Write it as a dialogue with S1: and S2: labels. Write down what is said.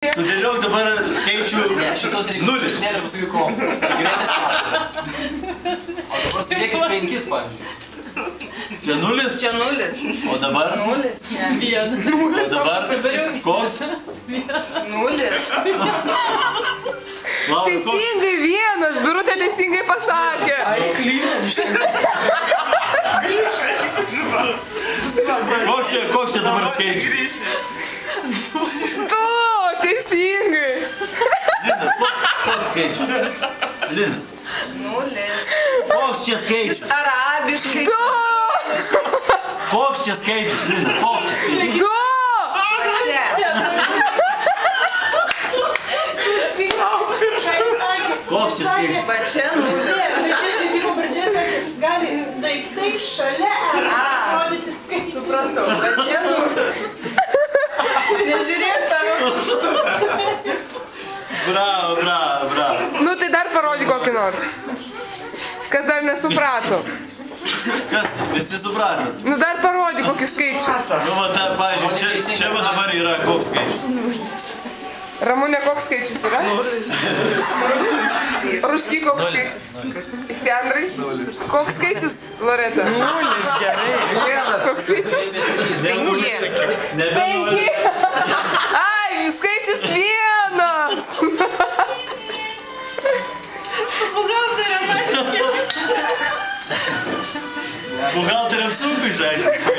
S1: Sudėliok dabar skaičių nulis.
S2: Ne, paskui ko. Greitas pavyzdys. O dabar sudėkit 5, pavyzdžiui.
S1: Čia nulis?
S3: Čia nulis.
S1: O dabar?
S3: Nulis čia.
S4: Vienas.
S1: O dabar? Koks?
S3: Nulis.
S5: Teisingai vienas, Birutė teisingai pasakė.
S2: Ai, klyvė.
S1: Koks čia dabar skaičius?
S5: Tu, teisingai.
S1: Lina, koks skaičius? Lina.
S3: Nulis.
S1: Koks čia skaičius?
S3: Arabiškai.
S5: Tu.
S1: Koks čia skaičius, Lina? Koks čia skaičius?
S5: Tu.
S3: Čia.
S1: Koks čia skaičius?
S3: Va čia nulis.
S4: Bet čia žaidimo pradžioje sakė, gali daiktai šalia rodyti skaičius.
S3: Supratau, va čia nulis. Nežiūrėk tavo pirštų.
S1: Bravo, bravo, bravo.
S5: Nu tai dar parodyk kokį nors. Kas dar nesuprato.
S1: Kas? Visi suprato?
S5: Nu dar parodyk kokį skaičių.
S1: Nu, va, pavyzdžiui, čia va dabar yra koks skaičius?
S5: Ramūnė, koks skaičius yra? Rušky, koks skaičius? Ichtiandrai? Koks skaičius, Loreta?
S2: Nulis, gerai.
S5: Koks skaičius?
S3: 5.
S5: 5. Ai, skaičius 1.
S1: Buhalteriam sunku išaiškinti.